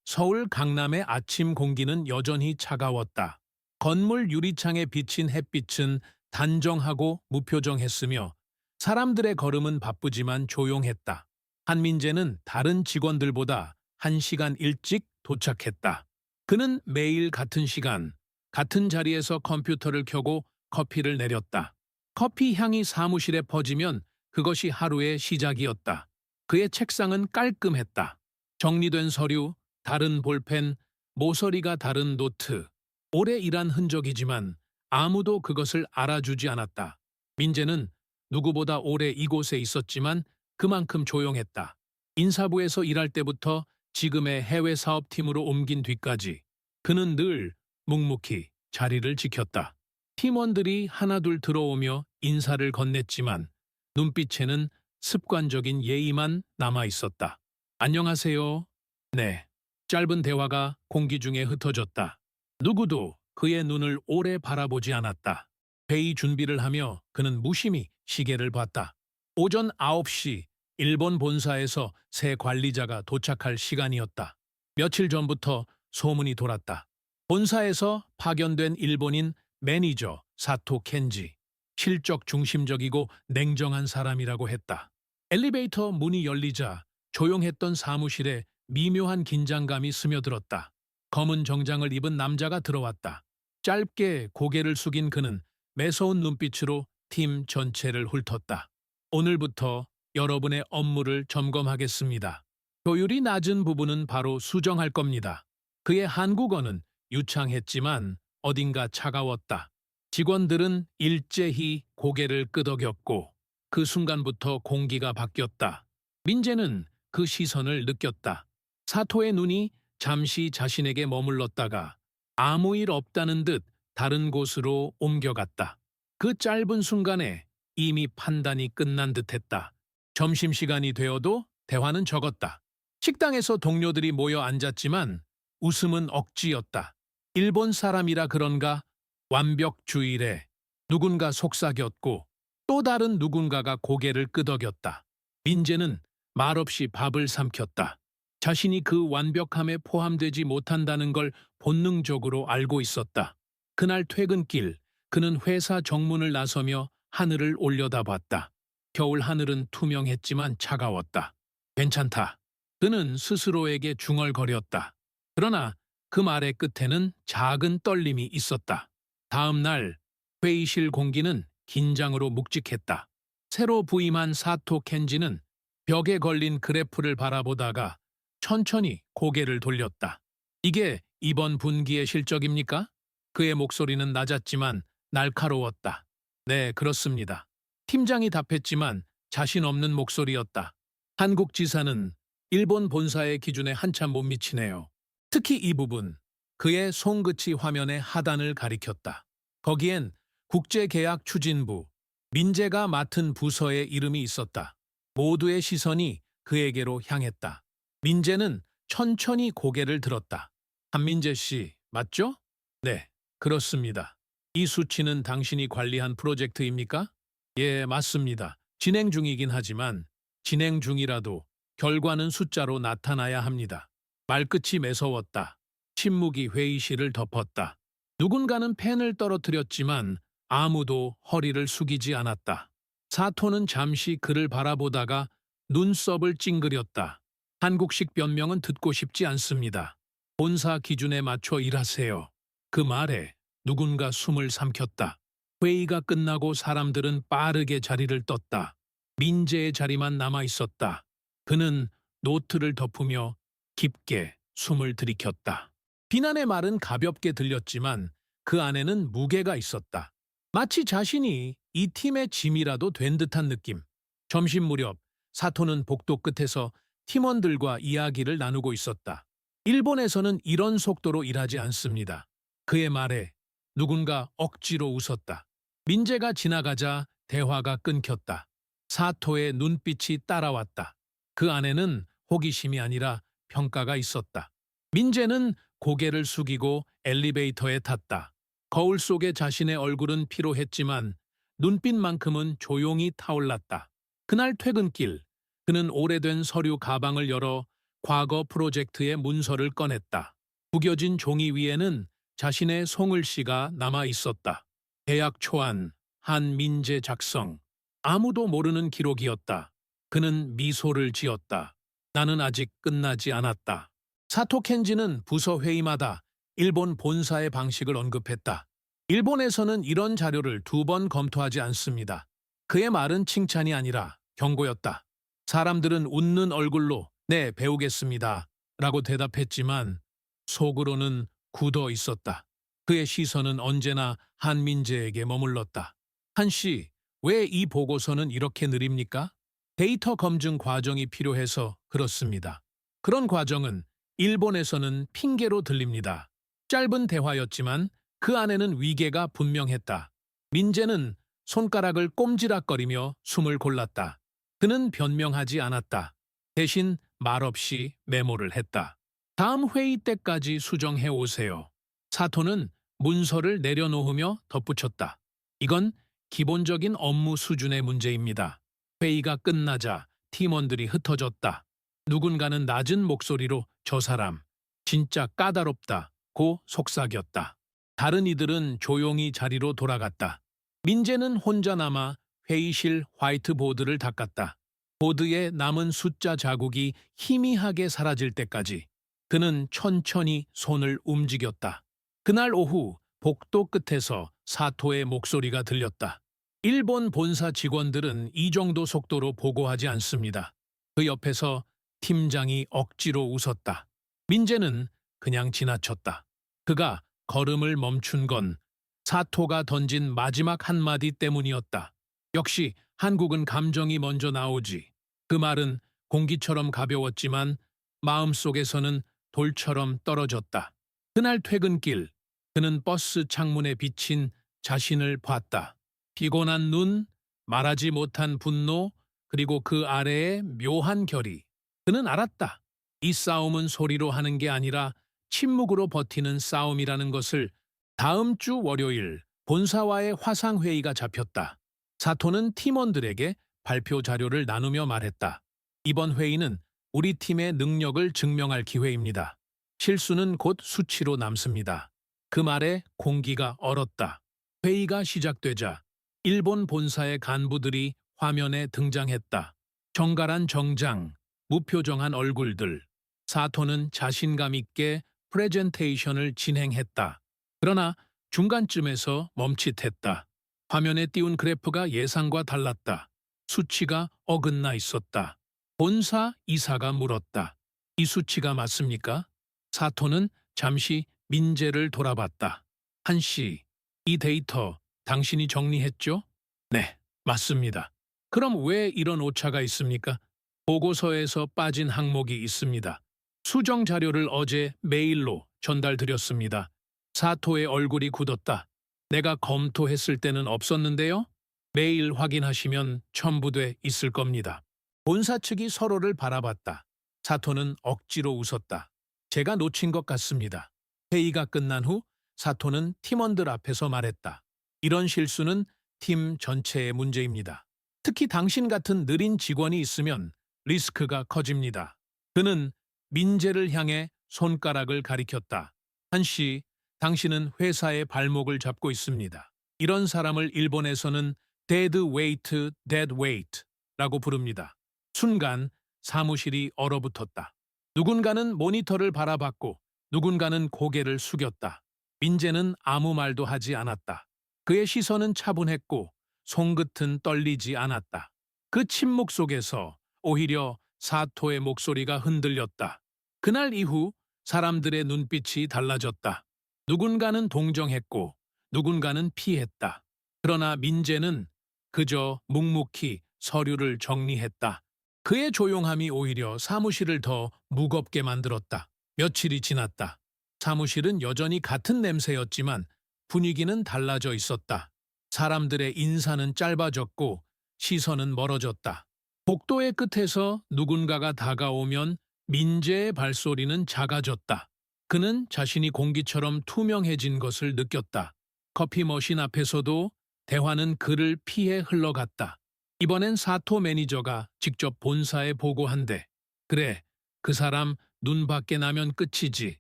서울 강남의 아침 공기는 여전히 차가웠다. 건물 유리창에 비친 햇빛은 단정하고 무표정했으며 사람들의 걸음은 바쁘지만 조용했다. 한민재는 다른 직원들보다 1시간 일찍 도착했다. 그는 매일 같은 시간, 같은 자리에서 컴퓨터를 켜고 커피를 내렸다. 커피 향이 사무실에 퍼지면 그것이 하루의 시작이었다. 그의 책상은 깔끔했다. 정리된 서류, 다른 볼펜, 모서리가 다른 노트. 오래 일한 흔적이지만 아무도 그것을 알아주지 않았다. 민재는 누구보다 오래 이곳에 있었지만 그만큼 조용했다. 인사부에서 일할 때부터 지금의 해외 사업팀으로 옮긴 뒤까지 그는 늘 묵묵히 자리를 지켰다. 팀원들이 하나둘 들어오며 인사를 건넸지만 눈빛에는 습관적인 예의만 남아 있었다. 안녕하세요. 네. 짧은 대화가 공기 중에 흩어졌다. 누구도 그의 눈을 오래 바라보지 않았다. 회의 준비를 하며 그는 무심히 시계를 봤다. 오전 9시 일본 본사에서 새 관리자가 도착할 시간이었다. 며칠 전부터 소문이 돌았다. 본사에서 파견된 일본인 매니저 사토 켄지. 실적 중심적이고 냉정한 사람이라고 했다. 엘리베이터 문이 열리자 조용했던 사무실에 미묘한 긴장감이 스며들었다. 검은 정장을 입은 남자가 들어왔다. 짧게 고개를 숙인 그는 매서운 눈빛으로 팀 전체를 훑었다. 오늘부터 여러분의 업무를 점검하겠습니다. 효율이 낮은 부분은 바로 수정할 겁니다. 그의 한국어는 유창했지만 어딘가 차가웠다. 직원들은 일제히 고개를 끄덕였고 그 순간부터 공기가 바뀌었다. 민재는 그 시선을 느꼈다. 사토의 눈이 잠시 자신에게 머물렀다가 아무 일 없다는 듯 다른 곳으로 옮겨갔다. 그 짧은 순간에 이미 판단이 끝난 듯했다. 점심시간이 되어도 대화는 적었다. 식당에서 동료들이 모여 앉았지만 웃음은 억지였다. 일본 사람이라 그런가 완벽주의래. 누군가 속삭였고 또 다른 누군가가 고개를 끄덕였다. 민재는 말없이 밥을 삼켰다. 자신이 그 완벽함에 포함되지 못한다는 걸 본능적으로 알고 있었다. 그날 퇴근길 그는 회사 정문을 나서며 하늘을 올려다봤다. 겨울 하늘은 투명했지만 차가웠다. 괜찮다. 그는 스스로에게 중얼거렸다. 그러나 그 말의 끝에는 작은 떨림이 있었다. 다음 날 회의실 공기는 긴장으로 묵직했다. 새로 부임한 사토 켄지는 벽에 걸린 그래프를 바라보다가 천천히 고개를 돌렸다. 이게 이번 분기의 실적입니까? 그의 목소리는 낮았지만 날카로웠다. 네, 그렇습니다. 팀장이 답했지만 자신 없는 목소리였다. 한국 지사는 일본 본사의 기준에 한참 못 미치네요. 특히 이 부분, 그의 손끝이 화면의 하단을 가리켰다. 거기엔 국제계약추진부, 민재가 맡은 부서의 이름이 있었다. 모두의 시선이 그에게로 향했다. 민재는 천천히 고개를 들었다. 한민재 씨, 맞죠? 네, 그렇습니다. 이 수치는 당신이 관리한 프로젝트입니까? 예, 맞습니다. 진행 중이긴 하지만 진행 중이라도 결과는 숫자로 나타나야 합니다. 말끝이 매서웠다. 침묵이 회의실을 덮었다. 누군가는 펜을 떨어뜨렸지만 아무도 허리를 숙이지 않았다. 사토는 잠시 그를 바라보다가 눈썹을 찡그렸다. 한국식 변명은 듣고 싶지 않습니다. 본사 기준에 맞춰 일하세요. 그 말에 누군가 숨을 삼켰다. 회의가 끝나고 사람들은 빠르게 자리를 떴다. 민재의 자리만 남아 있었다. 그는 노트를 덮으며 깊게 숨을 들이켰다. 비난의 말은 가볍게 들렸지만 그 안에는 무게가 있었다. 마치 자신이 이 팀의 짐이라도 된 듯한 느낌. 점심 무렵 사토는 복도 끝에서 팀원들과 이야기를 나누고 있었다. 일본에서는 이런 속도로 일하지 않습니다. 그의 말에 누군가 억지로 웃었다. 민재가 지나가자 대화가 끊겼다. 사토의 눈빛이 따라왔다. 그 안에는 호기심이 아니라 평가가 있었다. 민재는 고개를 숙이고 엘리베이터에 탔다. 거울 속의 자신의 얼굴은 피로했지만 눈빛만큼은 조용히 타올랐다. 그날 퇴근길, 그는 오래된 서류 가방을 열어 과거 프로젝트의 문서를 꺼냈다. 구겨진 종이 위에는 자신의 송글씨가 남아 있었다. 대학 초안, 한민재 작성. 아무도 모르는 기록이었다. 그는 미소를 지었다. 나는 아직 끝나지 않았다. 사토 켄지는 부서 회의마다 일본 본사의 방식을 언급했다. 일본에서는 이런 자료를 2번 검토하지 않습니다. 그의 말은 칭찬이 아니라 경고였다. 사람들은 웃는 얼굴로 네, 배우겠습니다. 라고 대답했지만 속으로는 굳어 있었다. 그의 시선은 언제나 한민재에게 머물렀다. 한 씨, 왜 이 보고서는 이렇게 느립니까? 데이터 검증 과정이 필요해서 그렇습니다. 그런 과정은 일본에서는 핑계로 들립니다. 짧은 대화였지만 그 안에는 위계가 분명했다. 민재는 손가락을 꼼지락거리며 숨을 골랐다. 그는 변명하지 않았다. 대신 말없이 메모를 했다. 다음 회의 때까지 수정해 오세요. 사토는 문서를 내려놓으며 덧붙였다. 이건 기본적인 업무 수준의 문제입니다. 회의가 끝나자 팀원들이 흩어졌다. 누군가는 낮은 목소리로 저 사람 진짜 까다롭다고 속삭였다. 다른 이들은 조용히 자리로 돌아갔다. 민재는 혼자 남아 회의실 화이트보드를 닦았다. 보드에 남은 숫자 자국이 희미하게 사라질 때까지 그는 천천히 손을 움직였다. 그날 오후 복도 끝에서 사토의 목소리가 들렸다. 일본 본사 직원들은 이 정도 속도로 보고하지 않습니다. 그 옆에서 팀장이 억지로 웃었다. 민재는 그냥 지나쳤다. 그가 걸음을 멈춘 건 사토가 던진 마지막 한마디 때문이었다. 역시 한국은 감정이 먼저 나오지. 그 말은 공기처럼 가벼웠지만 마음속에서는 돌처럼 떨어졌다. 그날 퇴근길 그는 버스 창문에 비친 자신을 봤다. 피곤한 눈, 말하지 못한 분노, 그리고 그 아래의 묘한 결의. 그는 알았다. 이 싸움은 소리로 하는 게 아니라 침묵으로 버티는 싸움이라는 것을. 다음 주 월요일 본사와의 화상회의가 잡혔다. 사토는 팀원들에게 발표 자료를 나누며 말했다. 이번 회의는 우리 팀의 능력을 증명할 기회입니다. 실수는 곧 수치로 남습니다. 그 말에 공기가 얼었다. 회의가 시작되자 일본 본사의 간부들이 화면에 등장했다. 정갈한 정장, 무표정한 얼굴들. 사토는 자신감 있게 프레젠테이션을 진행했다. 그러나 중간쯤에서 멈칫했다. 화면에 띄운 그래프가 예상과 달랐다. 수치가 어긋나 있었다. 본사 이사가 물었다. 이 수치가 맞습니까? 사토는 잠시 민재를 돌아봤다. 한 씨, 이 데이터 당신이 정리했죠? 네, 맞습니다. 그럼 왜 이런 오차가 있습니까? 보고서에서 빠진 항목이 있습니다. 수정 자료를 어제 메일로 전달드렸습니다. 사토의 얼굴이 굳었다. 내가 검토했을 때는 없었는데요? 메일 확인하시면 첨부돼 있을 겁니다. 본사 측이 서로를 바라봤다. 사토는 억지로 웃었다. 제가 놓친 것 같습니다. 회의가 끝난 후 사토는 팀원들 앞에서 말했다. 이런 실수는 팀 전체의 문제입니다. 특히 당신 같은 느린 직원이 있으면 리스크가 커집니다. 그는 민재를 향해 손가락을 가리켰다. 한 씨, 당신은 회사의 발목을 잡고 있습니다. 이런 사람을 일본에서는 dead weight, dead weight라고 부릅니다. 순간 사무실이 얼어붙었다. 누군가는 모니터를 바라봤고 누군가는 고개를 숙였다. 민재는 아무 말도 하지 않았다. 그의 시선은 차분했고 손끝은 떨리지 않았다. 그 침묵 속에서 오히려 사토의 목소리가 흔들렸다. 그날 이후 사람들의 눈빛이 달라졌다. 누군가는 동정했고 누군가는 피했다. 그러나 민재는 그저 묵묵히 서류를 정리했다. 그의 조용함이 오히려 사무실을 더 무겁게 만들었다. 며칠이 지났다. 사무실은 여전히 같은 냄새였지만 분위기는 달라져 있었다. 사람들의 인사는 짧아졌고 시선은 멀어졌다. 복도의 끝에서 누군가가 다가오면 민재의 발소리는 작아졌다. 그는 자신이 공기처럼 투명해진 것을 느꼈다. 커피 머신 앞에서도 대화는 그를 피해 흘러갔다. 이번엔 사토 매니저가 직접 본사에 보고한대. 그래, 그 사람 눈 밖에 나면 끝이지.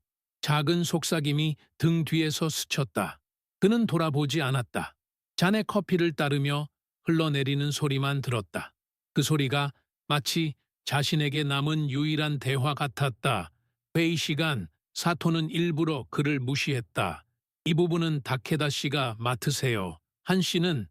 작은 속삭임이 등 뒤에서 스쳤다. 그는 돌아보지 않았다. 잔에 커피를 따르며 흘러내리는 소리만 들었다. 그 소리가 마치 자신에게 남은 유일한 대화 같았다. 회의 시간, 사토는 일부러 그를 무시했다. 이 부분은 다케다 씨가 맡으세요. 한 씨는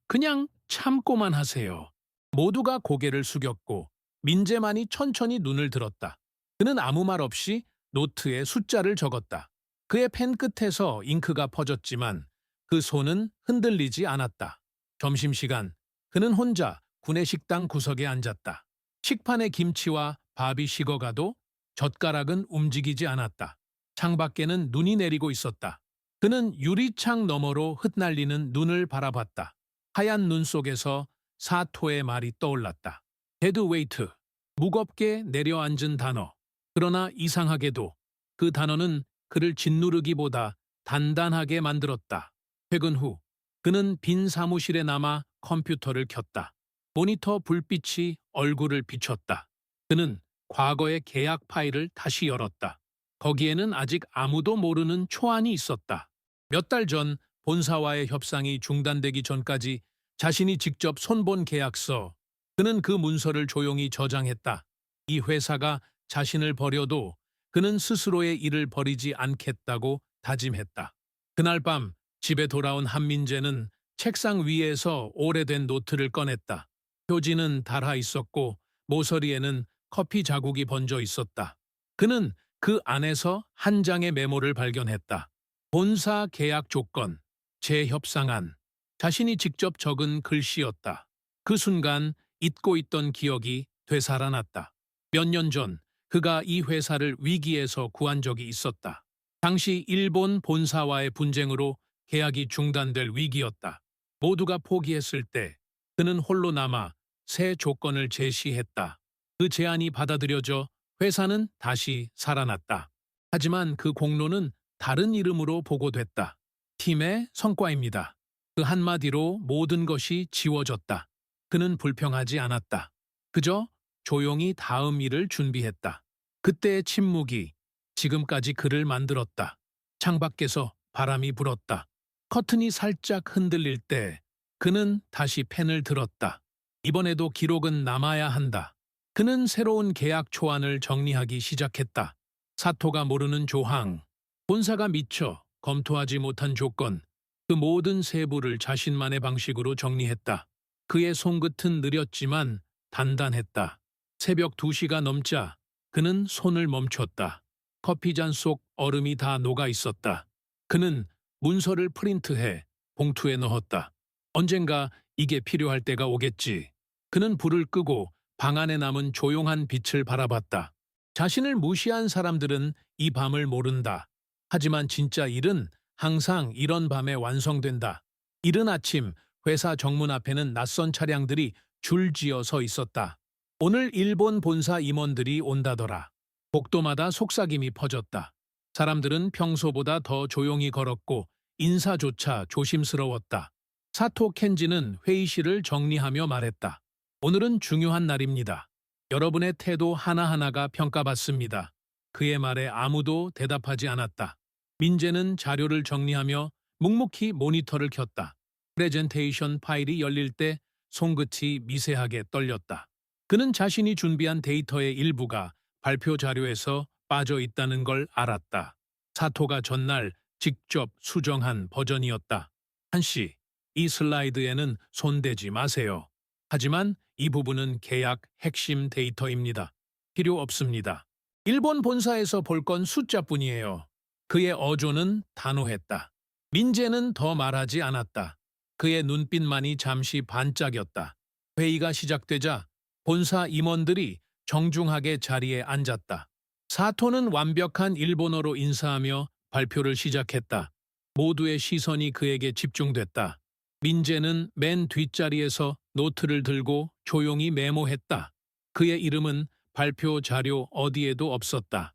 그냥 참고만 하세요. 모두가 고개를 숙였고 민재만이 천천히 눈을 들었다. 그는 아무 말 없이 노트에 숫자를 적었다. 그의 펜 끝에서 잉크가 퍼졌지만 그 손은 흔들리지 않았다. 점심시간, 그는 혼자 구내식당 구석에 앉았다. 식판에 김치와 밥이 식어가도 젓가락은 움직이지 않았다. 창밖에는 눈이 내리고 있었다. 그는 유리창 너머로 흩날리는 눈을 바라봤다. 하얀 눈 속에서 사토의 말이 떠올랐다. 데드 웨이트, 무겁게 내려앉은 단어. 그러나 이상하게도 그 단어는 그를 짓누르기보다 단단하게 만들었다. 퇴근 후 그는 빈 사무실에 남아 컴퓨터를 켰다. 모니터 불빛이 얼굴을 비췄다. 그는 과거의 계약 파일을 다시 열었다. 거기에는 아직 아무도 모르는 초안이 있었다. 몇 달 전 본사와의 협상이 중단되기 전까지 자신이 직접 손본 계약서. 그는 그 문서를 조용히 저장했다. 이 회사가 자신을 버려도 그는 스스로의 일을 버리지 않겠다고 다짐했다. 그날 밤 집에 돌아온 한민재는 책상 위에서 오래된 노트를 꺼냈다. 표지는 닳아 있었고 모서리에는 커피 자국이 번져 있었다. 그는 그 안에서 한 장의 메모를 발견했다. 본사 계약 조건, 재협상안, 자신이 직접 적은 글씨였다. 그 순간 잊고 있던 기억이 되살아났다. 몇 년 전 그가 이 회사를 위기에서 구한 적이 있었다. 당시 일본 본사와의 분쟁으로 계약이 중단될 위기였다. 모두가 포기했을 때 그는 홀로 남아 새 조건을 제시했다. 그 제안이 받아들여져 회사는 다시 살아났다. 하지만 그 공로는 다른 이름으로 보고됐다. 팀의 성과입니다. 그 한마디로 모든 것이 지워졌다. 그는 불평하지 않았다. 그저 조용히 다음 일을 준비했다. 그때의 침묵이 지금까지 그를 만들었다. 창밖에서 바람이 불었다. 커튼이 살짝 흔들릴 때 그는 다시 펜을 들었다. 이번에도 기록은 남아야 한다. 그는 새로운 계약 초안을 정리하기 시작했다. 사토가 모르는 조항, 본사가 미처 검토하지 못한 조건, 그 모든 세부를 자신만의 방식으로 정리했다. 그의 손끝은 느렸지만 단단했다. 새벽 2시가 넘자 그는 손을 멈췄다. 커피잔 속 얼음이 다 녹아 있었다. 그는 문서를 프린트해 봉투에 넣었다. 언젠가 이게 필요할 때가 오겠지. 그는 불을 끄고 방 안에 남은 조용한 빛을 바라봤다. 자신을 무시한 사람들은 이 밤을 모른다. 하지만 진짜 일은 항상 이런 밤에 완성된다. 이른 아침 회사 정문 앞에는 낯선 차량들이 줄지어 서 있었다. 오늘 일본 본사 임원들이 온다더라. 복도마다 속삭임이 퍼졌다. 사람들은 평소보다 더 조용히 걸었고 인사조차 조심스러웠다. 사토 켄지는 회의실을 정리하며 말했다. 오늘은 중요한 날입니다. 여러분의 태도 하나하나가 평가받습니다. 그의 말에 아무도 대답하지 않았다. 민재는 자료를 정리하며 묵묵히 모니터를 켰다. 프레젠테이션 파일이 열릴 때 손끝이 미세하게 떨렸다. 그는 자신이 준비한 데이터의 일부가 발표 자료에서 빠져 있다는 걸 알았다. 사토가 전날 직접 수정한 버전이었다. 한씨, 이 슬라이드에는 손대지 마세요. 하지만 이 부분은 계약 핵심 데이터입니다. 필요 없습니다. 일본 본사에서 볼 건 숫자뿐이에요. 그의 어조는 단호했다. 민재는 더 말하지 않았다. 그의 눈빛만이 잠시 반짝였다. 회의가 시작되자 본사 임원들이 정중하게 자리에 앉았다. 사토는 완벽한 일본어로 인사하며 발표를 시작했다. 모두의 시선이 그에게 집중됐다. 민재는 맨 뒷자리에서 노트를 들고 조용히 메모했다. 그의 이름은 발표 자료 어디에도 없었다.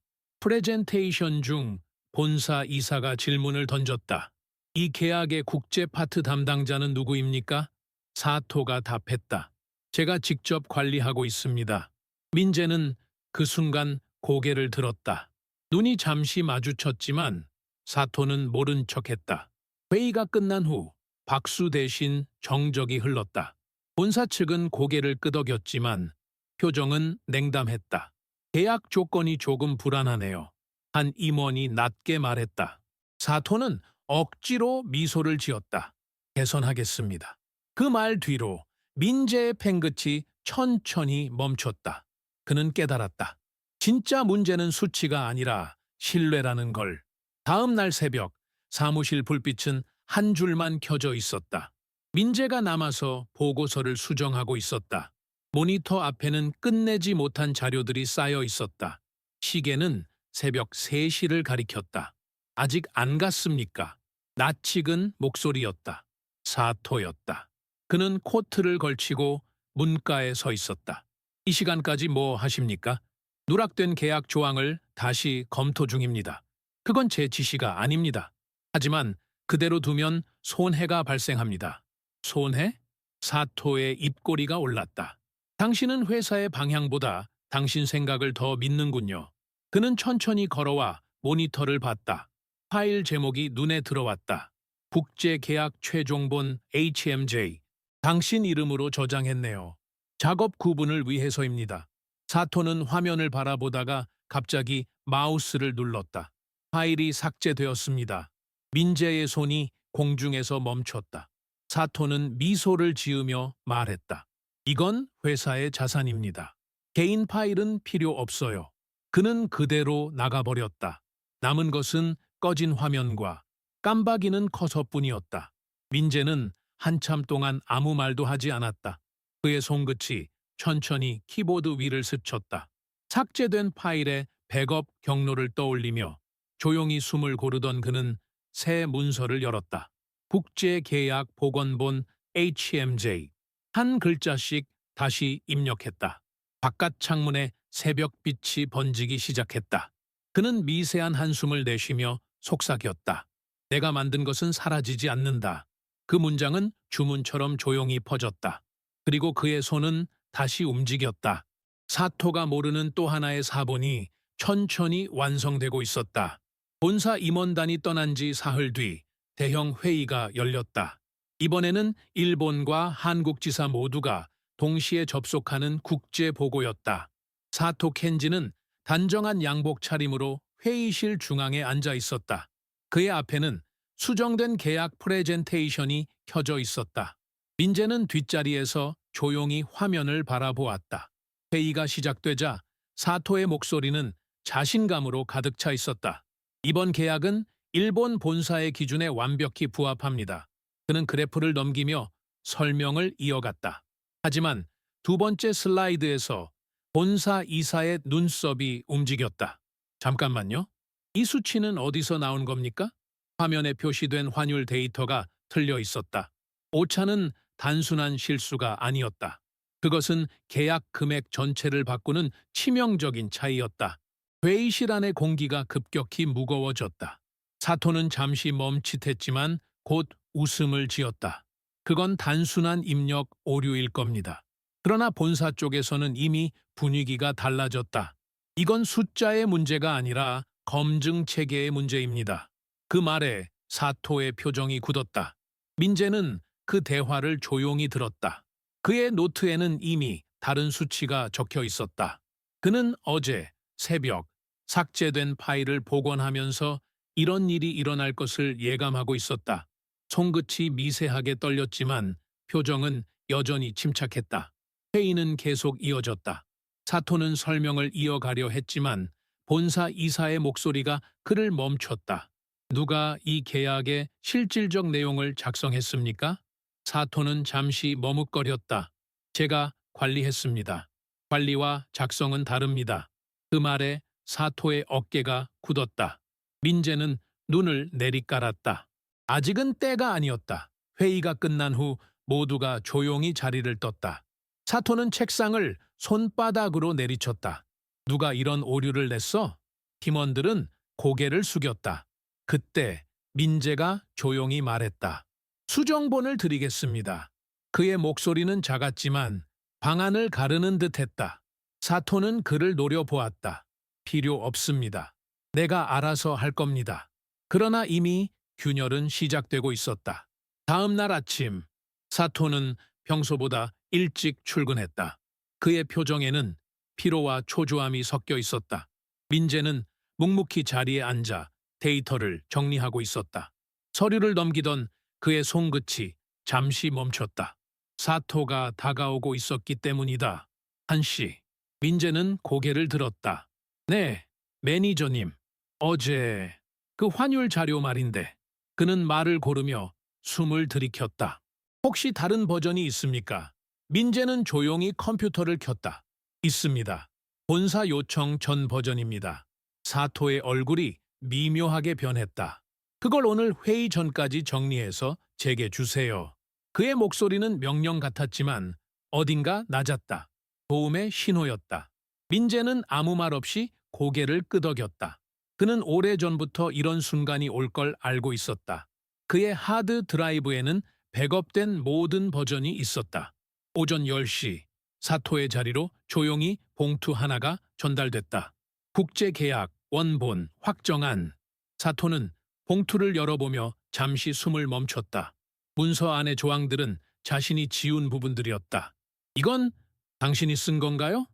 프레젠테이션 중 본사 이사가 질문을 던졌다. 이 계약의 국제 파트 담당자는 누구입니까? 사토가 답했다. 제가 직접 관리하고 있습니다. 민재는 그 순간 고개를 들었다. 눈이 잠시 마주쳤지만 사토는 모른 척했다. 회의가 끝난 후 박수 대신 정적이 흘렀다. 본사 측은 고개를 끄덕였지만 표정은 냉담했다. 계약 조건이 조금 불안하네요. 한 임원이 낮게 말했다. 사토는 억지로 미소를 지었다. 개선하겠습니다. 그 말 뒤로 민재의 팽긋이 천천히 멈췄다. 그는 깨달았다. 진짜 문제는 수치가 아니라 신뢰라는 걸. 다음 날 새벽 사무실 불빛은 한 줄만 켜져 있었다. 민재가 남아서 보고서를 수정하고 있었다. 모니터 앞에는 끝내지 못한 자료들이 쌓여 있었다. 시계는 새벽 3시를 가리켰다. 아직 안 갔습니까? 낯익은 목소리였다. 사토였다. 그는 코트를 걸치고 문가에 서 있었다. 이 시간까지 뭐 하십니까? 누락된 계약 조항을 다시 검토 중입니다. 그건 제 지시가 아닙니다. 하지만 그대로 두면 손해가 발생합니다. 손해? 사토의 입꼬리가 올랐다. 당신은 회사의 방향보다 당신 생각을 더 믿는군요. 그는 천천히 걸어와 모니터를 봤다. 파일 제목이 눈에 들어왔다. 국제계약 최종본 HMJ. 당신 이름으로 저장했네요. 작업 구분을 위해서입니다. 사토는 화면을 바라보다가 갑자기 마우스를 눌렀다. 파일이 삭제되었습니다. 민재의 손이 공중에서 멈췄다. 사토는 미소를 지으며 말했다. 이건 회사의 자산입니다. 개인 파일은 필요 없어요. 그는 그대로 나가버렸다. 남은 것은 꺼진 화면과 깜박이는 커서뿐이었다. 민재는 한참 동안 아무 말도 하지 않았다. 그의 손끝이 천천히 키보드 위를 스쳤다. 삭제된 파일에 백업 경로를 떠올리며 조용히 숨을 고르던 그는 새 문서를 열었다. 국제계약 복원본 HMJ. 한 글자씩 다시 입력했다. 바깥 창문에 새벽빛이 번지기 시작했다. 그는 미세한 한숨을 내쉬며 속삭였다. 내가 만든 것은 사라지지 않는다. 그 문장은 주문처럼 조용히 퍼졌다. 그리고 그의 손은 다시 움직였다. 사토가 모르는 또 하나의 사본이 천천히 완성되고 있었다. 본사 임원단이 떠난 지 사흘 뒤 대형 회의가 열렸다. 이번에는 일본과 한국 지사 모두가 동시에 접속하는 국제 보고였다. 사토 켄지는 단정한 양복 차림으로 회의실 중앙에 앉아 있었다. 그의 앞에는 수정된 계약 프레젠테이션이 켜져 있었다. 민재는 뒷자리에서 조용히 화면을 바라보았다. 회의가 시작되자 사토의 목소리는 자신감으로 가득 차 있었다. 이번 계약은 일본 본사의 기준에 완벽히 부합합니다. 그는 그래프를 넘기며 설명을 이어갔다. 하지만 두 번째 슬라이드에서 본사 이사의 눈썹이 움직였다. 잠깐만요. 이 수치는 어디서 나온 겁니까? 화면에 표시된 환율 데이터가 틀려 있었다. 오차는 단순한 실수가 아니었다. 그것은 계약 금액 전체를 바꾸는 치명적인 차이였다. 회의실 안의 공기가 급격히 무거워졌다. 사토는 잠시 멈칫했지만 곧 웃음을 지었다. 그건 단순한 입력 오류일 겁니다. 그러나 본사 쪽에서는 이미 분위기가 달라졌다. 이건 숫자의 문제가 아니라 검증 체계의 문제입니다. 그 말에 사토의 표정이 굳었다. 민재는 그 대화를 조용히 들었다. 그의 노트에는 이미 다른 수치가 적혀 있었다. 그는 어제 새벽 삭제된 파일을 복원하면서 이런 일이 일어날 것을 예감하고 있었다. 손끝이 미세하게 떨렸지만 표정은 여전히 침착했다. 회의는 계속 이어졌다. 사토는 설명을 이어가려 했지만 본사 이사의 목소리가 그를 멈췄다. 누가 이 계약의 실질적 내용을 작성했습니까? 사토는 잠시 머뭇거렸다. 제가 관리했습니다. 관리와 작성은 다릅니다. 그 말에 사토의 어깨가 굳었다. 민재는 눈을 내리깔았다. 아직은 때가 아니었다. 회의가 끝난 후 모두가 조용히 자리를 떴다. 사토는 책상을 손바닥으로 내리쳤다. 누가 이런 오류를 냈어? 팀원들은 고개를 숙였다. 그때 민재가 조용히 말했다. 수정본을 드리겠습니다. 그의 목소리는 작았지만 방안을 가르는 듯했다. 사토는 그를 노려보았다. 필요 없습니다. 내가 알아서 할 겁니다. 그러나 이미 균열은 시작되고 있었다. 다음 날 아침, 사토는 평소보다 일찍 출근했다. 그의 표정에는 피로와 초조함이 섞여 있었다. 민재는 묵묵히 자리에 앉아 데이터를 정리하고 있었다. 서류를 넘기던 그의 손끝이 잠시 멈췄다. 사토가 다가오고 있었기 때문이다. 1시. 민재는 고개를 들었다. 네, 매니저님. 어제 그 환율 자료 말인데. 그는 말을 고르며 숨을 들이켰다. 혹시 다른 버전이 있습니까? 민재는 조용히 컴퓨터를 켰다. 있습니다. 본사 요청 전 버전입니다. 사토의 얼굴이 미묘하게 변했다. 그걸 오늘 회의 전까지 정리해서 제게 주세요. 그의 목소리는 명령 같았지만 어딘가 낮았다. 도움의 신호였다. 민재는 아무 말 없이 고개를 끄덕였다. 그는 오래전부터 이런 순간이 올 걸 알고 있었다. 그의 하드 드라이브에는 백업된 모든 버전이 있었다. 오전 10시, 사토의 자리로 조용히 봉투 하나가 전달됐다. 국제계약, 원본, 확정안. 사토는 봉투를 열어보며 잠시 숨을 멈췄다. 문서 안의 조항들은 자신이 지운 부분들이었다. 이건 당신이 쓴 건가요?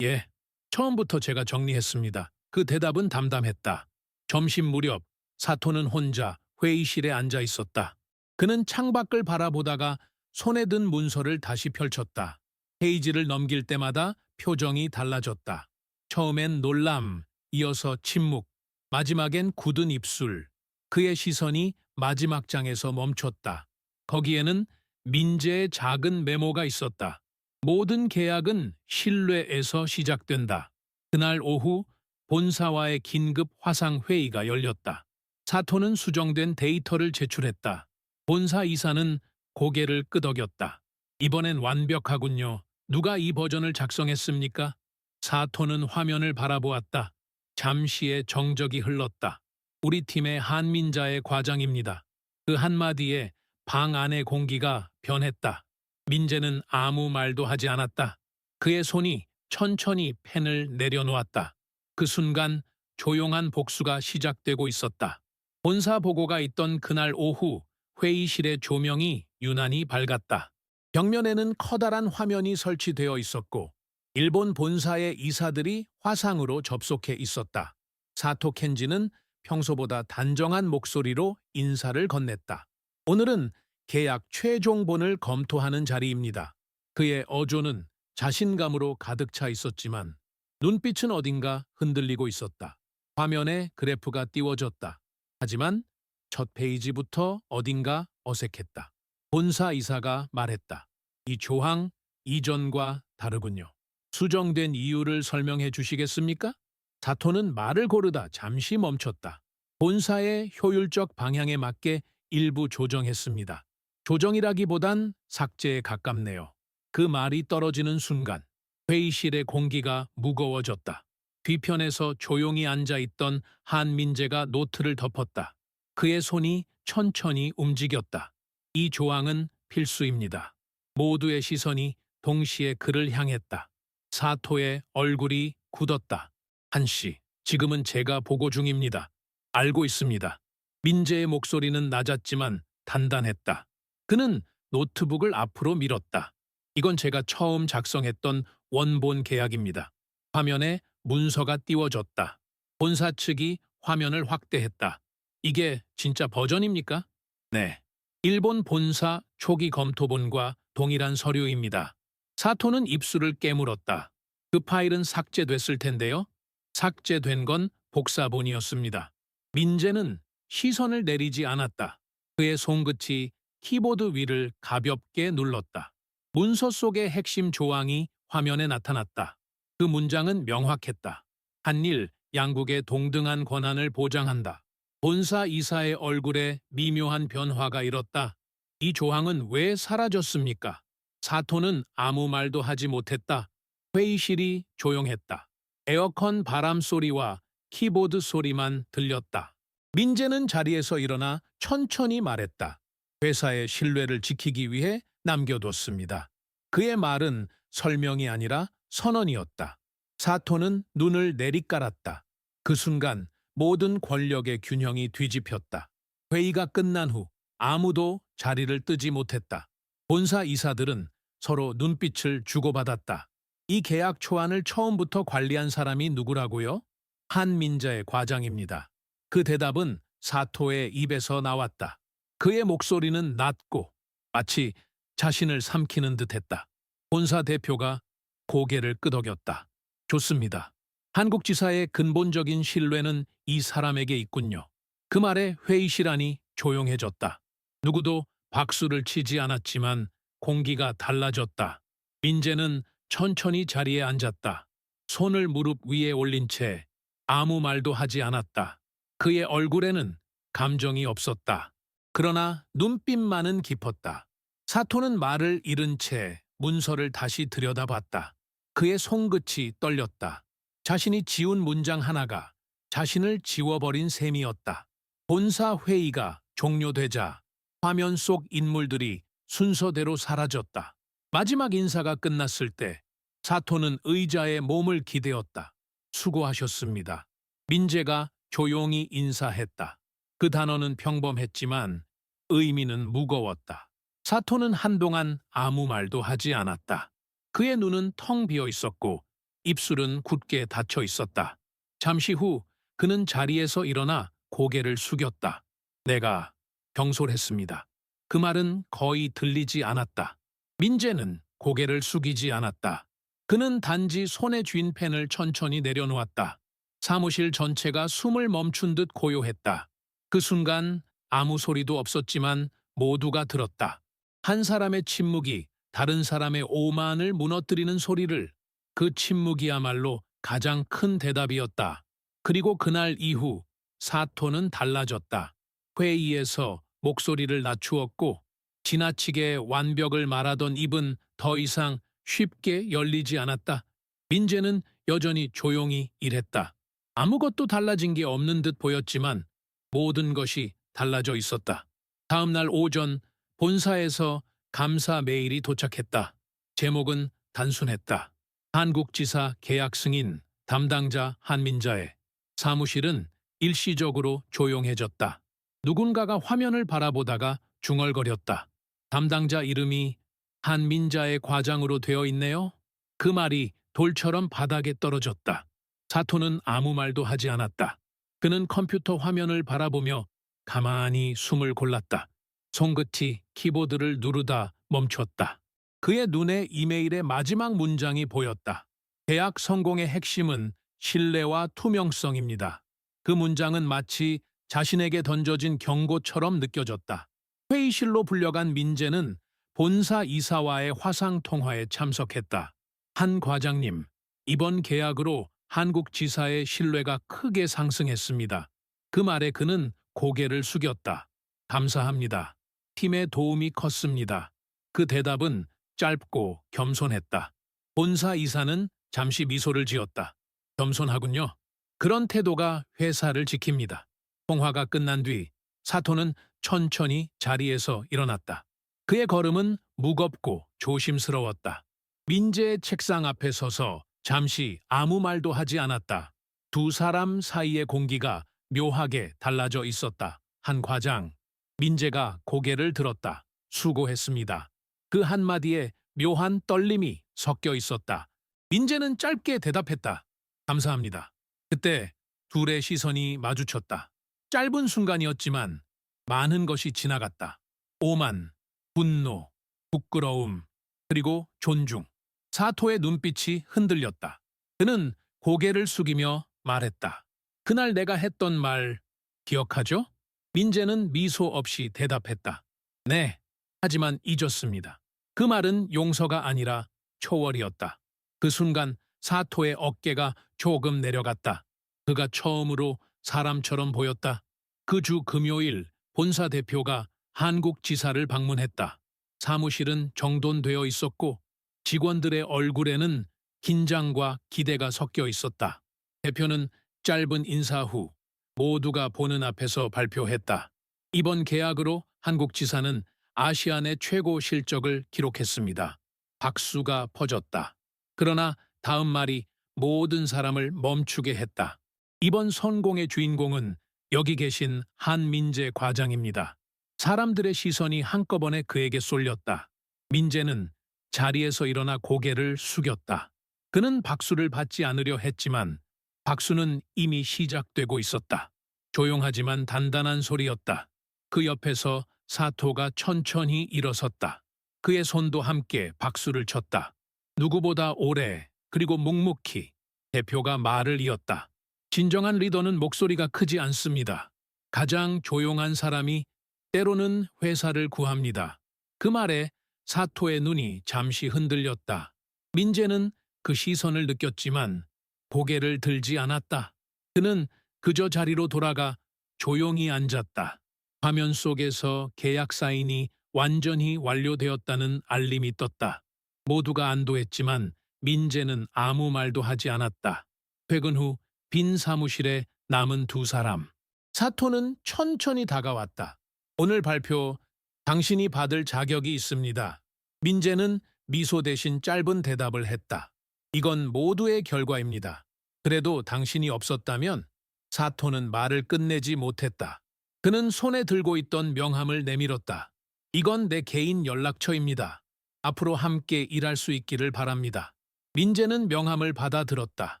예, 처음부터 제가 정리했습니다. 그 대답은 담담했다. 점심 무렵 사토는 혼자 회의실에 앉아 있었다. 그는 창밖을 바라보다가 손에 든 문서를 다시 펼쳤다. 페이지를 넘길 때마다 표정이 달라졌다. 처음엔 놀람, 이어서 침묵, 마지막엔 굳은 입술. 그의 시선이 마지막 장에서 멈췄다. 거기에는 민재의 작은 메모가 있었다. 모든 계약은 신뢰에서 시작된다. 그날 오후 본사와의 긴급 화상 회의가 열렸다. 사토는 수정된 데이터를 제출했다. 본사 이사는 고개를 끄덕였다. 이번엔 완벽하군요. 누가 이 버전을 작성했습니까? 사토는 화면을 바라보았다. 잠시의 정적이 흘렀다. 우리 팀의 한민자의 과장입니다. 그 한마디에 방 안의 공기가 변했다. 민재는 아무 말도 하지 않았다. 그의 손이 천천히 펜을 내려놓았다. 그 순간 조용한 복수가 시작되고 있었다. 본사 보고가 있던 그날 오후 회의실의 조명이 유난히 밝았다. 벽면에는 커다란 화면이 설치되어 있었고 일본 본사의 이사들이 화상으로 접속해 있었다. 사토 켄지는 평소보다 단정한 목소리로 인사를 건넸다. 오늘은 계약 최종본을 검토하는 자리입니다. 그의 어조는 자신감으로 가득 차 있었지만 눈빛은 어딘가 흔들리고 있었다. 화면에 그래프가 띄워졌다. 하지만 첫 페이지부터 어딘가 어색했다. 본사 이사가 말했다. 이 조항 이전과 다르군요. 수정된 이유를 설명해 주시겠습니까? 사토는 말을 고르다 잠시 멈췄다. 본사의 효율적 방향에 맞게 일부 조정했습니다. 조정이라기보단 삭제에 가깝네요. 그 말이 떨어지는 순간 회의실의 공기가 무거워졌다. 뒤편에서 조용히 앉아있던 한민재가 노트를 덮었다. 그의 손이 천천히 움직였다. 이 조항은 필수입니다. 모두의 시선이 동시에 그를 향했다. 사토의 얼굴이 굳었다. 1시, 지금은 제가 보고 중입니다. 알고 있습니다. 민재의 목소리는 낮았지만 단단했다. 그는 노트북을 앞으로 밀었다. 이건 제가 처음 작성했던 원본 계약입니다. 화면에 문서가 띄워졌다. 본사 측이 화면을 확대했다. 이게 진짜 버전입니까? 네. 일본 본사 초기 검토본과 동일한 서류입니다. 사토는 입술을 깨물었다. 그 파일은 삭제됐을 텐데요. 삭제된 건 복사본이었습니다. 민재는 시선을 내리지 않았다. 그의 손끝이 키보드 위를 가볍게 눌렀다. 문서 속의 핵심 조항이 화면에 나타났다. 그 문장은 명확했다. 한일 양국의 동등한 권한을 보장한다. 본사 이사의 얼굴에 미묘한 변화가 일었다. 이 조항은 왜 사라졌습니까? 사토는 아무 말도 하지 못했다. 회의실이 조용했다. 에어컨 바람 소리와 키보드 소리만 들렸다. 민재는 자리에서 일어나 천천히 말했다. 회사의 신뢰를 지키기 위해 남겨뒀습니다. 그의 말은 설명이 아니라 선언이었다. 사토는 눈을 내리깔았다. 그 순간 모든 권력의 균형이 뒤집혔다. 회의가 끝난 후 아무도 자리를 뜨지 못했다. 본사 이사들은 서로 눈빛을 주고받았다. 이 계약 초안을 처음부터 관리한 사람이 누구라고요? 한민자의 과장입니다. 그 대답은 사토의 입에서 나왔다. 그의 목소리는 낮고 마치 자신을 삼키는 듯했다. 본사 대표가 고개를 끄덕였다. 좋습니다. 한국지사의 근본적인 신뢰는 이 사람에게 있군요. 그 말에 회의실 안이 조용해졌다. 누구도 박수를 치지 않았지만 공기가 달라졌다. 민재는 천천히 자리에 앉았다. 손을 무릎 위에 올린 채 아무 말도 하지 않았다. 그의 얼굴에는 감정이 없었다. 그러나 눈빛만은 깊었다. 사토는 말을 잃은 채 문서를 다시 들여다봤다. 그의 손끝이 떨렸다. 자신이 지운 문장 하나가 자신을 지워버린 셈이었다. 본사 회의가 종료되자 화면 속 인물들이 순서대로 사라졌다. 마지막 인사가 끝났을 때 사토는 의자에 몸을 기대었다. 수고하셨습니다. 민재가 조용히 인사했다. 그 단어는 평범했지만 의미는 무거웠다. 사토는 한동안 아무 말도 하지 않았다. 그의 눈은 텅 비어 있었고 입술은 굳게 닫혀 있었다. 잠시 후 그는 자리에서 일어나 고개를 숙였다. 내가 경솔했습니다. 그 말은 거의 들리지 않았다. 민재는 고개를 숙이지 않았다. 그는 단지 손에 쥔 펜을 천천히 내려놓았다. 사무실 전체가 숨을 멈춘 듯 고요했다. 그 순간 아무 소리도 없었지만 모두가 들었다. 한 사람의 침묵이 다른 사람의 오만을 무너뜨리는 소리를. 그 침묵이야말로 가장 큰 대답이었다. 그리고 그날 이후 사토는 달라졌다. 회의에서 목소리를 낮추었고 지나치게 완벽을 말하던 입은 더 이상 쉽게 열리지 않았다. 민재는 여전히 조용히 일했다. 아무것도 달라진 게 없는 듯 보였지만 모든 것이 달라져 있었다. 다음 날 오전 본사에서 감사 메일이 도착했다. 제목은 단순했다. 한국지사 계약 승인, 담당자 한민자의. 사무실은 일시적으로 조용해졌다. 누군가가 화면을 바라보다가 중얼거렸다. 담당자 이름이 한민자의 과장으로 되어 있네요. 그 말이 돌처럼 바닥에 떨어졌다. 사토는 아무 말도 하지 않았다. 그는 컴퓨터 화면을 바라보며 가만히 숨을 골랐다. 손끝이 키보드를 누르다 멈췄다. 그의 눈에 이메일의 마지막 문장이 보였다. 계약 성공의 핵심은 신뢰와 투명성입니다. 그 문장은 마치 자신에게 던져진 경고처럼 느껴졌다. 회의실로 불려간 민재는 본사 이사와의 화상통화에 참석했다. 한 과장님, 이번 계약으로 한국지사의 신뢰가 크게 상승했습니다. 그 말에 그는 고개를 숙였다. 감사합니다. 팀의 도움이 컸습니다. 그 대답은 짧고 겸손했다. 본사 이사는 잠시 미소를 지었다. 겸손하군요. 그런 태도가 회사를 지킵니다. 통화가 끝난 뒤 사토는 천천히 자리에서 일어났다. 그의 걸음은 무겁고 조심스러웠다. 민재의 책상 앞에 서서 잠시 아무 말도 하지 않았다. 두 사람 사이의 공기가 묘하게 달라져 있었다. 한 과장, 민재가 고개를 들었다. 수고했습니다. 그 한마디에 묘한 떨림이 섞여 있었다. 민재는 짧게 대답했다. 감사합니다. 그때 둘의 시선이 마주쳤다. 짧은 순간이었지만 많은 것이 지나갔다. 오만, 분노, 부끄러움, 그리고 존중. 사토의 눈빛이 흔들렸다. 그는 고개를 숙이며 말했다. 그날 내가 했던 말 기억하죠? 민재는 미소 없이 대답했다. 네, 하지만 잊었습니다. 그 말은 용서가 아니라 초월이었다. 그 순간 사토의 어깨가 조금 내려갔다. 그가 처음으로 사람처럼 보였다. 그 주 금요일 본사 대표가 한국지사를 방문했다. 사무실은 정돈되어 있었고 직원들의 얼굴에는 긴장과 기대가 섞여 있었다. 대표는 짧은 인사 후 모두가 보는 앞에서 발표했다. 이번 계약으로 한국지사는 아시아 내 최고 실적을 기록했습니다. 박수가 퍼졌다. 그러나 다음 말이 모든 사람을 멈추게 했다. 이번 성공의 주인공은 여기 계신 한민재 과장입니다. 사람들의 시선이 한꺼번에 그에게 쏠렸다. 민재는 자리에서 일어나 고개를 숙였다. 그는 박수를 받지 않으려 했지만 박수는 이미 시작되고 있었다. 조용하지만 단단한 소리였다. 그 옆에서 사토가 천천히 일어섰다. 그의 손도 함께 박수를 쳤다. 누구보다 오래 그리고 묵묵히 대표가 말을 이었다. 진정한 리더는 목소리가 크지 않습니다. 가장 조용한 사람이 때로는 회사를 구합니다. 그 말에 사토의 눈이 잠시 흔들렸다. 민재는 그 시선을 느꼈지만 고개를 들지 않았다. 그는 그저 자리로 돌아가 조용히 앉았다. 화면 속에서 계약 사인이 완전히 완료되었다는 알림이 떴다. 모두가 안도했지만 민재는 아무 말도 하지 않았다. 퇴근 후 빈 사무실에 남은 두 사람. 사토는 천천히 다가왔다. 오늘 발표 당신이 받을 자격이 있습니다. 민재는 미소 대신 짧은 대답을 했다. 이건 모두의 결과입니다. 그래도 당신이 없었다면 사토는 말을 끝내지 못했다. 그는 손에 들고 있던 명함을 내밀었다. 이건 내 개인 연락처입니다. 앞으로 함께 일할 수 있기를 바랍니다. 민재는 명함을 받아들었다.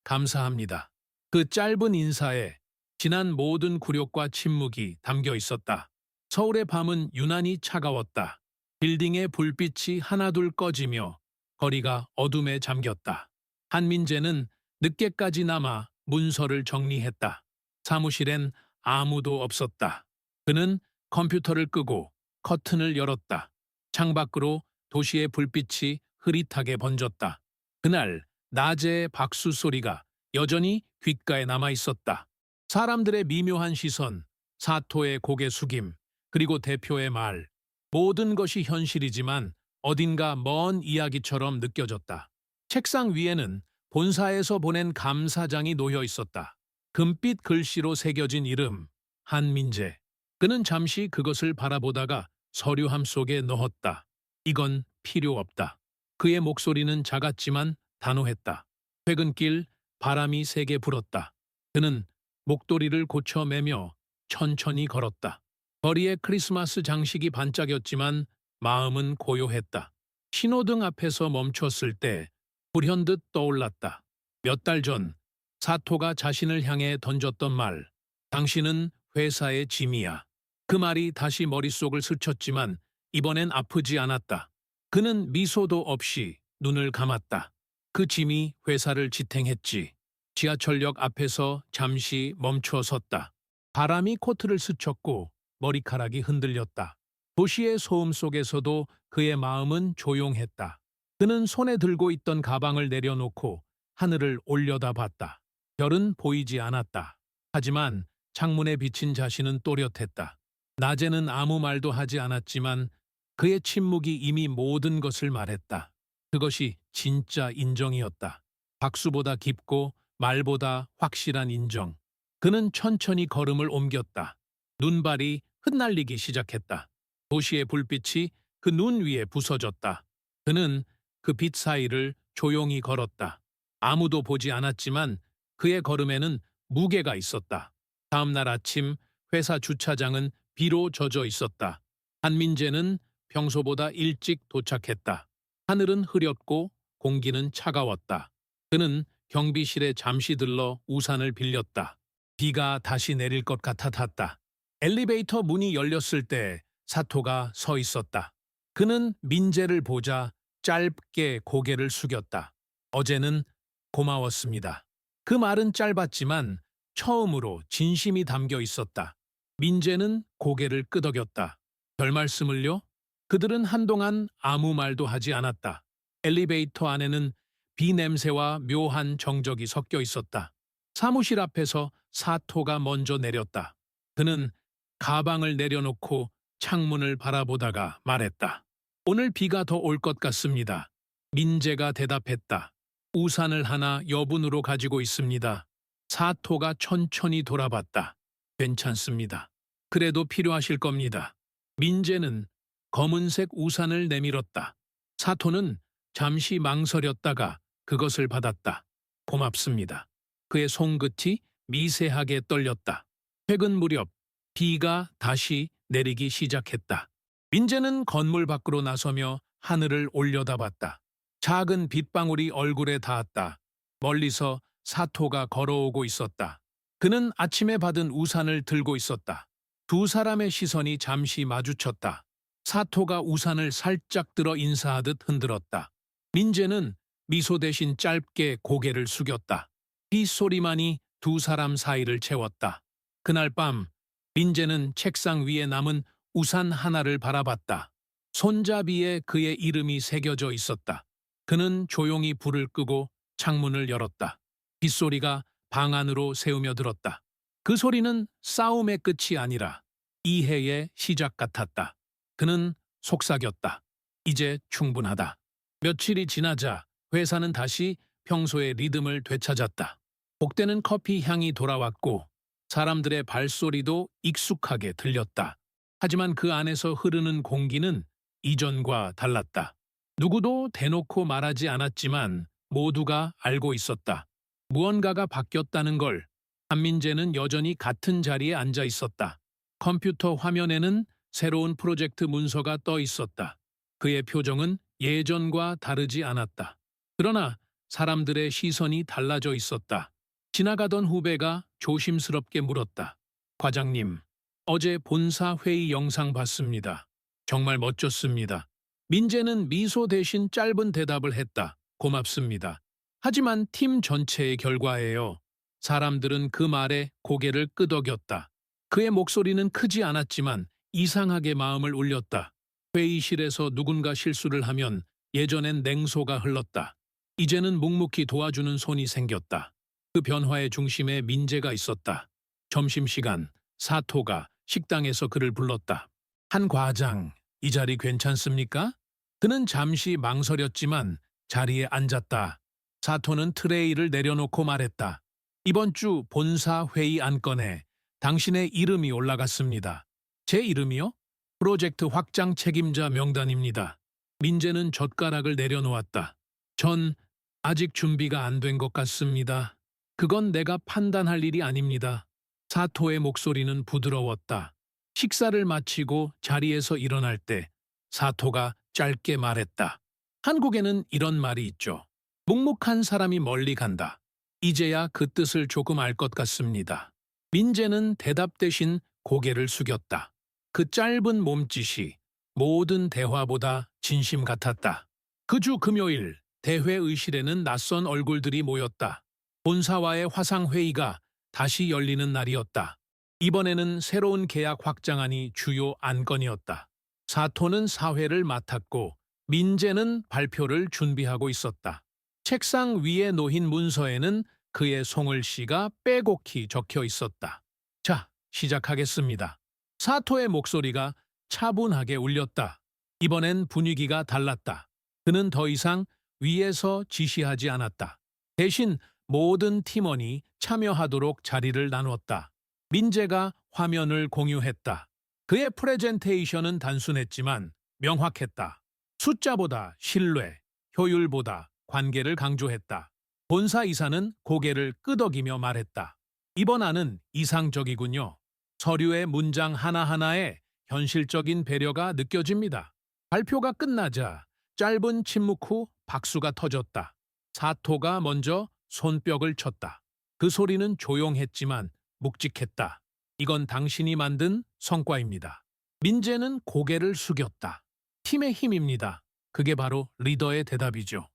감사합니다. 그 짧은 인사에 지난 모든 굴욕과 침묵이 담겨 있었다. 서울의 밤은 유난히 차가웠다. 빌딩의 불빛이 하나둘 꺼지며 거리가 어둠에 잠겼다. 한민재는 늦게까지 남아 문서를 정리했다. 사무실엔 아무도 없었다. 그는 컴퓨터를 끄고 커튼을 열었다. 창밖으로 도시의 불빛이 흐릿하게 번졌다. 그날 낮의 박수 소리가 여전히 귓가에 남아 있었다. 사람들의 미묘한 시선, 사토의 고개 숙임, 그리고 대표의 말. 모든 것이 현실이지만 어딘가 먼 이야기처럼 느껴졌다. 책상 위에는 본사에서 보낸 감사장이 놓여 있었다. 금빛 글씨로 새겨진 이름, 한민재. 그는 잠시 그것을 바라보다가 서류함 속에 넣었다. 이건 필요 없다. 그의 목소리는 작았지만 단호했다. 퇴근길 바람이 세게 불었다. 그는 목도리를 고쳐 매며 천천히 걸었다. 거리에 크리스마스 장식이 반짝였지만 마음은 고요했다. 신호등 앞에서 멈췄을 때 불현듯 떠올랐다. 몇 달 전 사토가 자신을 향해 던졌던 말. 당신은 회사의 짐이야. 그 말이 다시 머릿속을 스쳤지만 이번엔 아프지 않았다. 그는 미소도 없이 눈을 감았다. 그 짐이 회사를 지탱했지. 지하철역 앞에서 잠시 멈춰 섰다. 바람이 코트를 스쳤고 머리카락이 흔들렸다. 도시의 소음 속에서도 그의 마음은 조용했다. 그는 손에 들고 있던 가방을 내려놓고 하늘을 올려다봤다. 별은 보이지 않았다. 하지만 창문에 비친 자신은 또렷했다. 낮에는 아무 말도 하지 않았지만 그의 침묵이 이미 모든 것을 말했다. 그것이 진짜 인정이었다. 박수보다 깊고 말보다 확실한 인정. 그는 천천히 걸음을 옮겼다. 눈발이 흩날리기 시작했다. 도시의 불빛이 그 눈 위에 부서졌다. 그는 그 빛 사이를 조용히 걸었다. 아무도 보지 않았지만 그의 걸음에는 무게가 있었다. 다음 날 아침 회사 주차장은 비로 젖어 있었다. 한민재는 평소보다 일찍 도착했다. 하늘은 흐렸고 공기는 차가웠다. 그는 경비실에 잠시 들러 우산을 빌렸다. 비가 다시 내릴 것 같아 탔다. 엘리베이터 문이 열렸을 때 사토가 서 있었다. 그는 민재를 보자 짧게 고개를 숙였다. 어제는 고마웠습니다. 그 말은 짧았지만 처음으로 진심이 담겨 있었다. 민재는 고개를 끄덕였다. 별 말씀을요? 그들은 한동안 아무 말도 하지 않았다. 엘리베이터 안에는 비 냄새와 묘한 정적이 섞여 있었다. 사무실 앞에서 사토가 먼저 내렸다. 그는 가방을 내려놓고 창문을 바라보다가 말했다. 오늘 비가 더 올 것 같습니다. 민재가 대답했다. 우산을 하나 여분으로 가지고 있습니다. 사토가 천천히 돌아봤다. 괜찮습니다. 그래도 필요하실 겁니다. 민재는 검은색 우산을 내밀었다. 사토는 잠시 망설였다가 그것을 받았다. 고맙습니다. 그의 손끝이 미세하게 떨렸다. 퇴근 무렵 비가 다시 내리기 시작했다. 민재는 건물 밖으로 나서며 하늘을 올려다봤다. 작은 빗방울이 얼굴에 닿았다. 멀리서 사토가 걸어오고 있었다. 그는 아침에 받은 우산을 들고 있었다. 두 사람의 시선이 잠시 마주쳤다. 사토가 우산을 살짝 들어 인사하듯 흔들었다. 민재는 미소 대신 짧게 고개를 숙였다. 빗소리만이 두 사람 사이를 채웠다. 그날 밤 민재는 책상 위에 남은 우산 하나를 바라봤다. 손잡이에 그의 이름이 새겨져 있었다. 그는 조용히 불을 끄고 창문을 열었다. 빗소리가 방 안으로 새우며 들었다. 그 소리는 싸움의 끝이 아니라 이해의 시작 같았다. 그는 속삭였다. 이제 충분하다. 며칠이 지나자 회사는 다시 평소의 리듬을 되찾았다. 복되는 커피 향이 돌아왔고 사람들의 발소리도 익숙하게 들렸다. 하지만 그 안에서 흐르는 공기는 이전과 달랐다. 누구도 대놓고 말하지 않았지만 모두가 알고 있었다. 무언가가 바뀌었다는 걸. 한민재는 여전히 같은 자리에 앉아 있었다. 컴퓨터 화면에는 새로운 프로젝트 문서가 떠 있었다. 그의 표정은 예전과 다르지 않았다. 그러나 사람들의 시선이 달라져 있었다. 지나가던 후배가 조심스럽게 물었다. 과장님, 어제 본사 회의 영상 봤습니다. 정말 멋졌습니다. 민재는 미소 대신 짧은 대답을 했다. 고맙습니다. 하지만 팀 전체의 결과예요. 사람들은 그 말에 고개를 끄덕였다. 그의 목소리는 크지 않았지만 이상하게 마음을 울렸다. 회의실에서 누군가 실수를 하면 예전엔 냉소가 흘렀다. 이제는 묵묵히 도와주는 손이 생겼다. 그 변화의 중심에 민재가 있었다. 점심시간, 사토가 식당에서 그를 불렀다. 한 과장, 이 자리 괜찮습니까? 그는 잠시 망설였지만 자리에 앉았다. 사토는 트레이를 내려놓고 말했다. 이번 주 본사 회의 안건에 당신의 이름이 올라갔습니다. 제 이름이요? 프로젝트 확장 책임자 명단입니다. 민재는 젓가락을 내려놓았다. 전 아직 준비가 안 된 것 같습니다. 그건 내가 판단할 일이 아닙니다. 사토의 목소리는 부드러웠다. 식사를 마치고 자리에서 일어날 때 사토가 짧게 말했다. 한국에는 이런 말이 있죠. 묵묵한 사람이 멀리 간다. 이제야 그 뜻을 조금 알 것 같습니다. 민재는 대답 대신 고개를 숙였다. 그 짧은 몸짓이 모든 대화보다 진심 같았다. 그 주 금요일 대회의실에는 낯선 얼굴들이 모였다. 본사와의 화상회의가 다시 열리는 날이었다. 이번에는 새로운 계약 확장안이 주요 안건이었다. 사토는 사회를 맡았고 민재는 발표를 준비하고 있었다. 책상 위에 놓인 문서에는 그의 송을씨가 빼곡히 적혀 있었다. 자, 시작하겠습니다. 사토의 목소리가 차분하게 울렸다. 이번엔 분위기가 달랐다. 그는 더 이상 위에서 지시하지 않았다. 대신 모든 팀원이 참여하도록 자리를 나눴다. 민재가 화면을 공유했다. 그의 프레젠테이션은 단순했지만 명확했다. 숫자보다 신뢰, 효율보다 관계를 강조했다. 본사 이사는 고개를 끄덕이며 말했다. 이번 안은 이상적이군요. 서류의 문장 하나하나에 현실적인 배려가 느껴집니다. 발표가 끝나자 짧은 침묵 후 박수가 터졌다. 사토가 먼저 손뼉을 쳤다. 그 소리는 조용했지만 묵직했다. 이건 당신이 만든 성과입니다. 민재는 고개를 숙였다. 팀의 힘입니다. 그게 바로 리더의 대답이죠.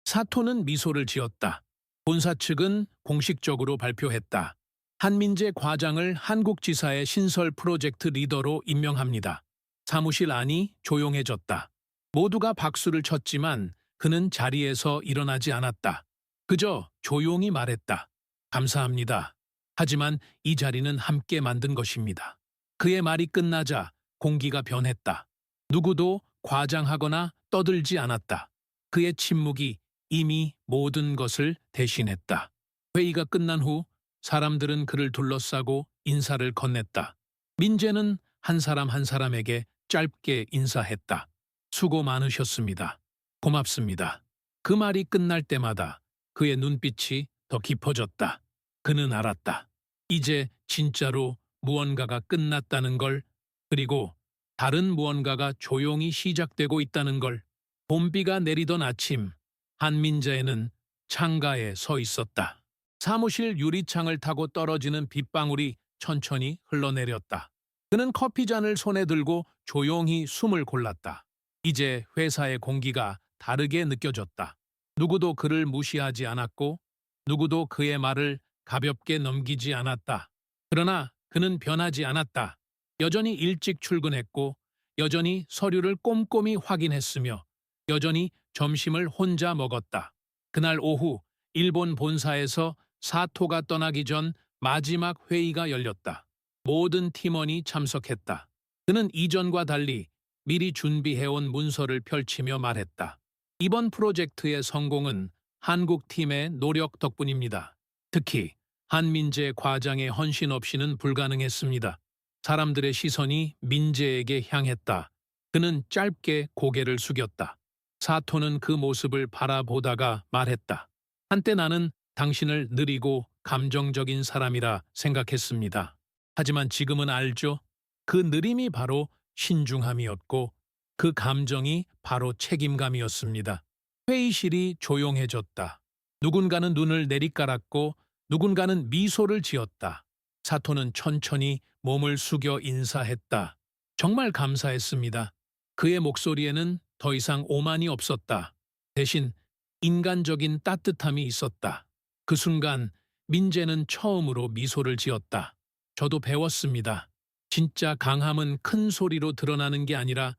사토는 미소를 지었다. 본사 측은 공식적으로 발표했다. 한민재 과장을 한국지사의 신설 프로젝트 리더로 임명합니다. 사무실 안이 조용해졌다. 모두가 박수를 쳤지만 그는 자리에서 일어나지 않았다. 그저 조용히 말했다. 감사합니다. 하지만 이 자리는 함께 만든 것입니다. 그의 말이 끝나자 공기가 변했다. 누구도 과장하거나 떠들지 않았다. 그의 침묵이 이미 모든 것을 대신했다. 회의가 끝난 후 사람들은 그를 둘러싸고 인사를 건넸다. 민재는 한 사람 한 사람에게 짧게 인사했다. 수고 많으셨습니다. 고맙습니다. 그 말이 끝날 때마다 그의 눈빛이 더 깊어졌다. 그는 알았다. 이제 진짜로 무언가가 끝났다는 걸, 그리고 다른 무언가가 조용히 시작되고 있다는 걸. 봄비가 내리던 아침, 한민재는 창가에 서 있었다. 사무실 유리창을 타고 떨어지는 빗방울이 천천히 흘러내렸다. 그는 커피잔을 손에 들고 조용히 숨을 골랐다. 이제 회사의 공기가 다르게 느껴졌다. 누구도 그를 무시하지 않았고 누구도 그의 말을 가볍게 넘기지 않았다. 그러나 그는 변하지 않았다. 여전히 일찍 출근했고 여전히 서류를 꼼꼼히 확인했으며 여전히 점심을 혼자 먹었다. 그날 오후 일본 본사에서 사토가 떠나기 전 마지막 회의가 열렸다. 모든 팀원이 참석했다. 그는 이전과 달리 미리 준비해온 문서를 펼치며 말했다. 이번 프로젝트의 성공은 한국 팀의 노력 덕분입니다. 특히 한민재 과장의 헌신 없이는 불가능했습니다. 사람들의 시선이 민재에게 향했다. 그는 짧게 고개를 숙였다. 사토는 그 모습을 바라보다가 말했다. 한때 나는 당신을 느리고 감정적인 사람이라 생각했습니다. 하지만 지금은 알죠? 그 느림이 바로 신중함이었고 그 감정이 바로 책임감이었습니다. 회의실이 조용해졌다. 누군가는 눈을 내리깔았고 누군가는 미소를 지었다. 사토는 천천히 몸을 숙여 인사했다. 정말 감사했습니다. 그의 목소리에는 더 이상 오만이 없었다. 대신 인간적인 따뜻함이 있었다. 그 순간 민재는 처음으로 미소를 지었다. 저도 배웠습니다. 진짜 강함은 큰 소리로 드러나는 게 아니라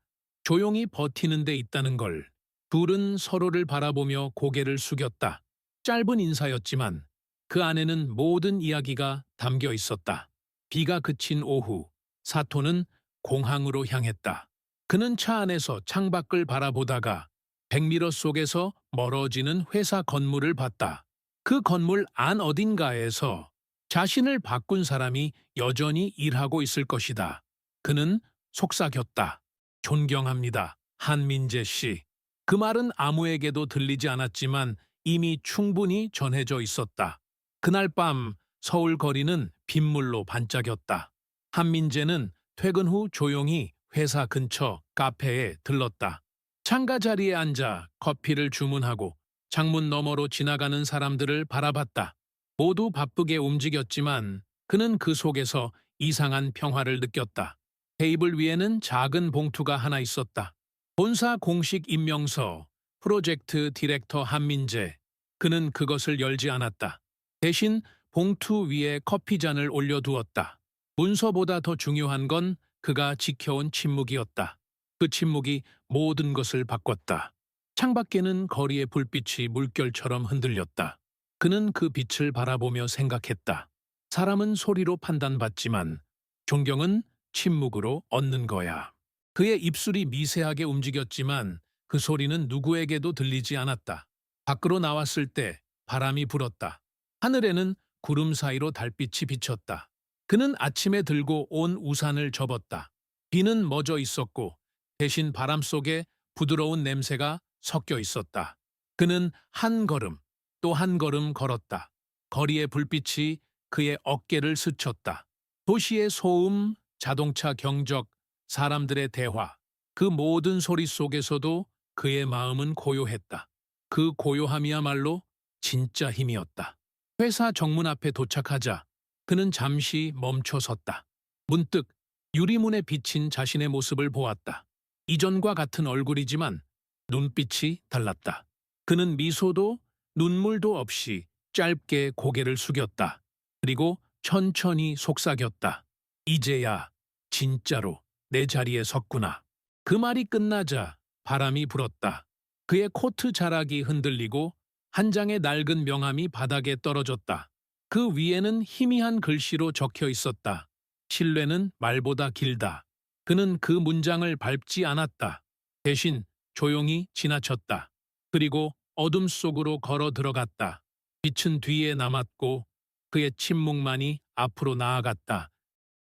조용히 버티는 데 있다는 걸. 둘은 서로를 바라보며 고개를 숙였다. 짧은 인사였지만 그 안에는 모든 이야기가 담겨 있었다. 비가 그친 오후, 사토는 공항으로 향했다. 그는 차 안에서 창밖을 바라보다가 백미러 속에서 멀어지는 회사 건물을 봤다. 그 건물 안 어딘가에서 자신을 바꾼 사람이 여전히 일하고 있을 것이다. 그는 속삭였다. 존경합니다. 한민재 씨. 그 말은 아무에게도 들리지 않았지만 이미 충분히 전해져 있었다. 그날 밤 서울 거리는 빗물로 반짝였다. 한민재는 퇴근 후 조용히 회사 근처 카페에 들렀다. 창가 자리에 앉아 커피를 주문하고 창문 너머로 지나가는 사람들을 바라봤다. 모두 바쁘게 움직였지만 그는 그 속에서 이상한 평화를 느꼈다. 테이블 위에는 작은 봉투가 하나 있었다. 본사 공식 임명서, 프로젝트 디렉터 한민재. 그는 그것을 열지 않았다. 대신 봉투 위에 커피잔을 올려두었다. 문서보다 더 중요한 건 그가 지켜온 침묵이었다. 그 침묵이 모든 것을 바꿨다. 창밖에는 거리의 불빛이 물결처럼 흔들렸다. 그는 그 빛을 바라보며 생각했다. 사람은 소리로 판단받지만 존경은 침묵으로 얻는 거야. 그의 입술이 미세하게 움직였지만 그 소리는 누구에게도 들리지 않았다. 밖으로 나왔을 때 바람이 불었다. 하늘에는 구름 사이로 달빛이 비쳤다. 그는 아침에 들고 온 우산을 접었다. 비는 멎어 있었고 대신 바람 속에 부드러운 냄새가 섞여 있었다. 그는 한 걸음, 또 한 걸음 걸었다. 거리의 불빛이 그의 어깨를 스쳤다. 도시의 소음, 자동차 경적, 사람들의 대화, 그 모든 소리 속에서도 그의 마음은 고요했다. 그 고요함이야말로 진짜 힘이었다. 회사 정문 앞에 도착하자 그는 잠시 멈춰 섰다. 문득 유리문에 비친 자신의 모습을 보았다. 이전과 같은 얼굴이지만 눈빛이 달랐다. 그는 미소도 눈물도 없이 짧게 고개를 숙였다. 그리고 천천히 속삭였다. 이제야 진짜로 내 자리에 섰구나. 그 말이 끝나자 바람이 불었다. 그의 코트 자락이 흔들리고 한 장의 낡은 명함이 바닥에 떨어졌다. 그 위에는 희미한 글씨로 적혀 있었다. 신뢰는 말보다 길다. 그는 그 문장을 밟지 않았다. 대신 조용히 지나쳤다. 그리고 어둠 속으로 걸어 들어갔다. 빛은 뒤에 남았고 그의 침묵만이 앞으로 나아갔다.